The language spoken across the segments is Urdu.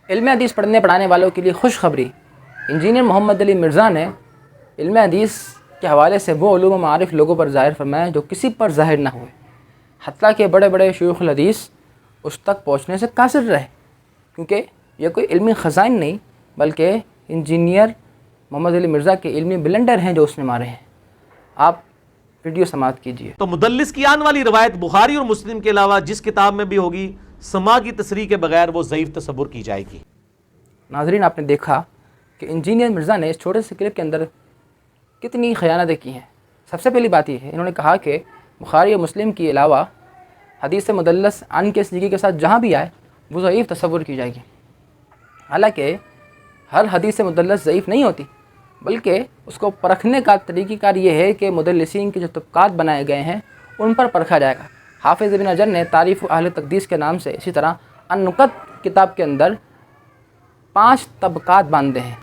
علم حدیث پڑھنے پڑھانے والوں کے لیے خوشخبری، انجینئر محمد علی مرزا نے علم حدیث کے حوالے سے وہ علوم و معارف لوگوں پر ظاہر فرمائے جو کسی پر ظاہر نہ ہوئے، حتیٰ کہ بڑے بڑے شیوخ الحدیث اس تک پہنچنے سے قاصر رہے، کیونکہ یہ کوئی علمی خزائن نہیں بلکہ انجینئر محمد علی مرزا کے علمی بلنڈر ہیں جو اس نے مارے ہیں۔ آپ ویڈیو سماعت کیجئے۔ تو مدلس کی آنے والی روایت بخاری اور مسلم کے علاوہ جس کتاب میں بھی ہوگی، سما کی تصریح کے بغیر وہ ضعیف تصور کی جائے گی۔ ناظرین، آپ نے دیکھا کہ انجینئر مرزا نے اس چھوٹے سے کلپ کے اندر کتنی خیانتیں کی ہیں۔ سب سے پہلی بات یہ ہے، انہوں نے کہا کہ بخاری اور مسلم کے علاوہ حدیث مدلس عن کے سیغے کے ساتھ جہاں بھی آئے وہ ضعیف تصور کی جائے گی۔ حالانکہ ہر حدیث مدلس ضعیف نہیں ہوتی، بلکہ اس کو پرکھنے کا طریقہ کار یہ ہے کہ مدلسین کے جو طبقات بنائے گئے ہیں ان پر پرکھا جائے گا۔ حافظ ابن حجر نے تعریف اہل تقدیس کے نام سے اسی طرح النکت کتاب کے اندر 5 طبقات باندھے ہیں۔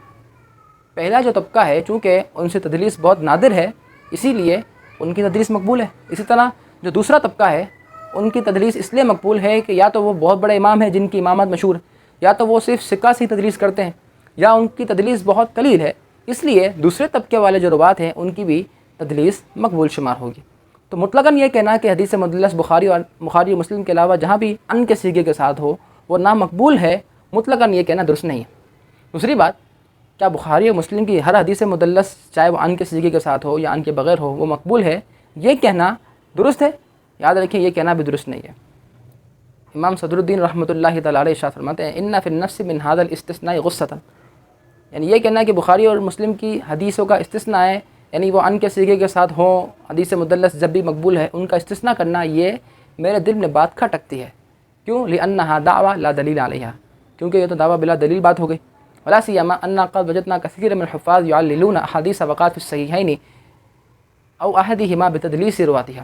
پہلا جو طبقہ ہے، چونکہ ان سے تدلیس بہت نادر ہے اسی لیے ان کی تدلیس مقبول ہے۔ اسی طرح جو دوسرا طبقہ ہے ان کی تدلیس اس لیے مقبول ہے کہ یا تو وہ بہت بڑے امام ہیں جن کی امامت مشہور ہے، یا تو وہ صرف ثقہ سے تدلیس کرتے ہیں، یا ان کی تدلیس بہت قلیل ہے، اس لیے دوسرے طبقے والے جو روات ہیں ان کی بھی تدلیس مقبول شمار ہوگی۔ تو مطلقاً یہ کہنا کہ حدیث مدلس بخاری اور مسلم کے علاوہ جہاں بھی ان کے سیغے کے ساتھ ہو وہ نامقبول ہے، مطلقاً یہ کہنا درست نہیں ہے۔ دوسری بات، کیا بخاری اور مسلم کی ہر حدیث مدلس چاہے وہ ان کے سیغے کے ساتھ ہو یا ان کے بغیر ہو وہ مقبول ہے، یہ کہنا درست ہے؟ یاد رکھیں، یہ کہنا بھی درست نہیں ہے۔ امام صدر الدین رحمۃ اللہ تعالی علیہ ارشاد فرماتے ہیں، ان فی النفس من ھذا الاستثناء غصۃ، یعنی یہ کہنا کہ بخاری اور مسلم کی حدیثوں کا استثناء ہے، یعنی وہ ان کے سیغے کے ساتھ ہوں، حدیث مدلس جب بھی مقبول ہے ان کا استثناء کرنا، یہ میرے دل میں بات کھٹکتی ہے۔ کیوں؟ لأنها دعوی لا دلیل علیہا، کیونکہ یہ تو دعویٰ بلا دلیل بات ہو گئی۔ ولا سیما ان قد وجدنا كثيرا من الحفاظ يعللون احاديث وقعت في الصحيحين او احدهما بتدلیس رواتها،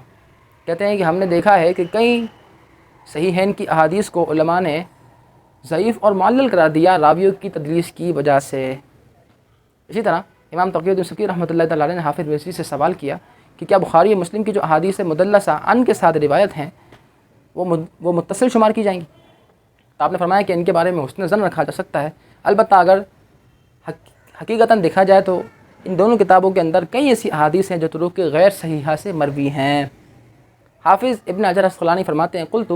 کہتے ہیں کہ ہم نے دیکھا ہے کہ کئی صحیحین کی احادیث کو علماء نے ضعیف اور معلل قرار دیا راویوں کی تدلیس کی وجہ سے۔ اسی طرح امام تقی الدین سبکی رحمۃ اللہ تعالی علیہ نے حافظ مصری سے سوال کیا کہ کیا بخاری اور مسلم کی جو احادیث مدلسہ ان کے ساتھ روایت ہیں وہ متصل شمار کی جائیں گی؟ تو آپ نے فرمایا کہ ان کے بارے میں حسن ظن رکھا جا سکتا ہے، البتہ اگر حقیقتاً دیکھا جائے تو ان دونوں کتابوں کے اندر کئی ایسی احادیث ہیں جو طرق غیر صحیحہ سے مروی ہیں۔ حافظ ابن حجر اسقلانی فرماتے ہیں، قلت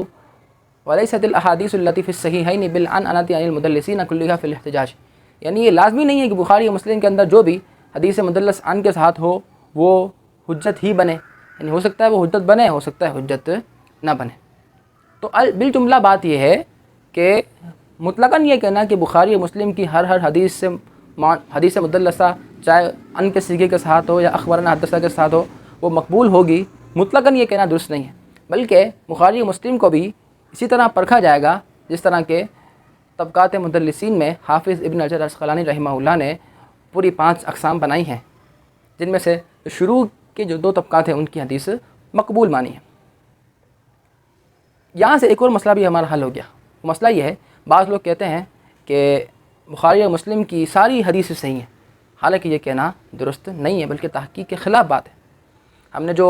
ولیست الاحادیث التی فی الصحیحین بالعنعنۃ عن المدلسین کلھا فی الاحتجاج، یعنی یہ لازمی نہیں ہے کہ بخاری اور مسلم کے اندر جو بھی حدیث مدلس عن کے ساتھ ہو وہ حجت ہی بنے، یعنی ہو سکتا ہے وہ حجت بنے، ہو سکتا ہے حجت نہ بنے۔ تو بالجملہ بات یہ ہے کہ مطلقاً یہ کہنا کہ بخاری اور مسلم کی ہر حدیث مدلسہ چاہے ان کے سیغے کے ساتھ ہو یا اخبارنا حدثنا کے ساتھ ہو وہ مقبول ہوگی، مطلقاً یہ کہنا درست نہیں ہے، بلکہ بخاری اور مسلم کو بھی اسی طرح پرکھا جائے گا جس طرح کے طبقات مدلسین میں حافظ ابن حجر اسقلانی رحمہ اللہ نے پوری 5 اقسام بنائی ہیں، جن میں سے شروع کے جو 2 طبقات ہیں ان کی حدیث مقبول مانی ہے۔ یہاں سے ایک اور مسئلہ بھی ہمارا حل ہو گیا۔ وہ مسئلہ یہ ہے، بعض لوگ کہتے ہیں کہ بخاری اور مسلم کی ساری حدیثیں صحیح ہیں، حالانکہ یہ کہنا درست نہیں ہے بلکہ تحقیق کے خلاف بات ہے۔ ہم نے جو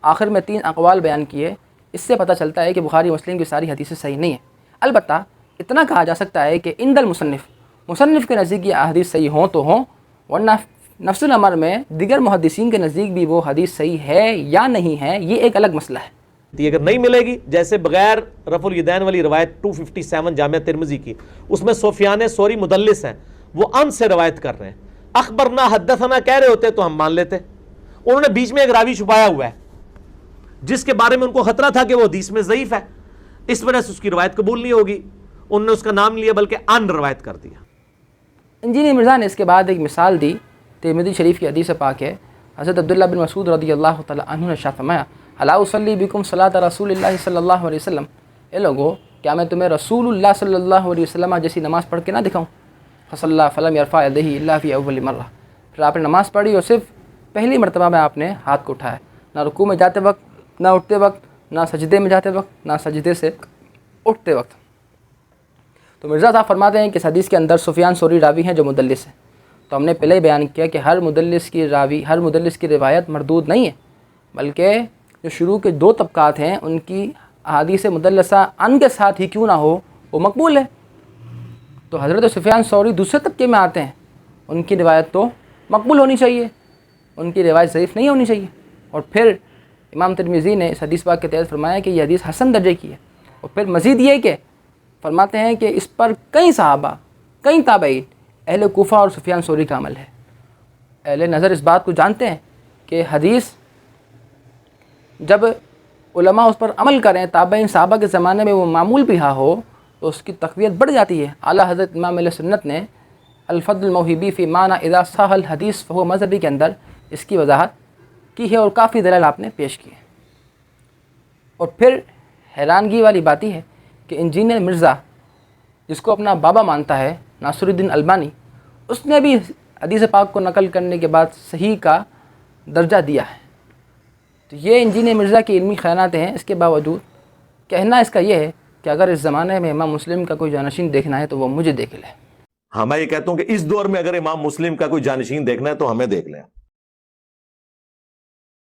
آخر میں 3 اقوال بیان کیے اس سے پتہ چلتا ہے کہ بخاری اور مسلم کی ساری حدیثیں صحیح نہیں ہیں۔ البتہ اتنا کہا جا سکتا ہے کہ عند مصنف کے نزدیک یہ احادیث صحیح ہوں تو ہوں، ورنہ نفس الامر میں دیگر محدثین کے نزدیک بھی وہ حدیث صحیح ہے یا نہیں ہے، یہ ایک الگ مسئلہ ہے۔ اگر نہیں ملے گی، جیسے بغیر رفع الیدین والی روایت 257 جامعہ ترمذی کی، اس میں سفیان ثوری مدلس ہیں، وہ ان سے روایت کر رہے ہیں، اخبرنا حدثنا کہہ رہے ہوتے تو ہم مان لیتے، انہوں نے بیچ میں ایک راوی چھپایا ہوا ہے جس کے بارے میں ان کو خطرہ تھا کہ وہ حدیث میں ضعیف ہے، اس وجہ سے اس کی روایت قبول نہیں ہوگی، انہوں نے اس کا نام لیا بلکہ ان روایت کر دیا۔ انجینئر مرزا نے اس کے بعد ایک مثال دی، ترمذی شریف کی حدیث پاک ہے، حضرت عبداللہ بن مسعود رضی اللہ تعالی عنہ نے ارشاد فرمایا، الا اصلی بکم صلاۃ رسول اللہ صلی اللہ علیہ وسلم، اے لوگو کیا میں تمہیں رسول اللہ صلی اللہ علیہ وسلم جیسی نماز پڑھ کے نہ دکھاؤں؟ فصلی فلم یرفع یدیہ الا فی اول مرہ، پھر آپ نے نماز پڑھی اور صرف پہلی مرتبہ میں آپ نے ہاتھ کو اٹھایا، نہ رکوع میں جاتے وقت، نہ اٹھتے وقت، نہ سجدے میں جاتے وقت، نہ سجدے سے اٹھتے وقت۔ تو مرزا صاحب فرماتے ہیں کہ اس حدیث کے اندر سفیان ثوری راوی ہیں جو مدلس ہیں، تو ہم نے پہلے ہی بیان کیا کہ ہر مدلس کی روایت مردود نہیں ہے، بلکہ جو شروع کے 2 طبقات ہیں ان کی احادیث مدلسہ ان کے ساتھ ہی کیوں نہ ہو وہ مقبول ہے۔ تو حضرت سفیان ثوری دوسرے طبقے میں آتے ہیں، ان کی روایت تو مقبول ہونی چاہیے، ان کی روایت ضعیف نہیں ہونی چاہیے۔ اور پھر امام ترمذی نے اس حدیث پاک کے تحت فرمایا کہ یہ حدیث حسن درجے کی ہے، اور پھر مزید یہ کہ فرماتے ہیں کہ اس پر کئی صحابہ، کئی تابعین، اہل کوفہ اور سفیان ثوری کا عمل ہے۔ اہل نظر اس بات کو جانتے ہیں کہ حدیث جب علماء اس پر عمل کریں، تابعین صحابہ کے زمانے میں وہ معمول بھی ہو تو اس کی تقویت بڑھ جاتی ہے۔ اعلیٰ حضرت امام علیہ سنت نے الفضل الموہبی فی معنی اذا صح الحدیث فہو مذہبی کے اندر اس کی وضاحت کی ہے، اور کافی دلائل آپ نے پیش کی ہے۔ اور پھر حیرانگی والی بات یہ ہے کہ انجینئر مرزا، جس کو اپنا بابا مانتا ہے، ناصر الدین البانی، اس نے بھی حدیث پاک کو نقل کرنے کے بعد صحیح کا درجہ دیا ہے۔ تو یہ انجینئر مرزا کی علمی خیاناتیں ہیں۔ اس کے باوجود کہنا اس کا یہ ہے کہ اگر اس زمانے میں امام مسلم کا کوئی جانشین دیکھنا ہے تو وہ مجھے دیکھ لے۔ ہاں، میں یہ کہتا ہوں کہ اس دور میں اگر امام مسلم کا کوئی جانشین دیکھنا ہے تو ہمیں دیکھ لیں۔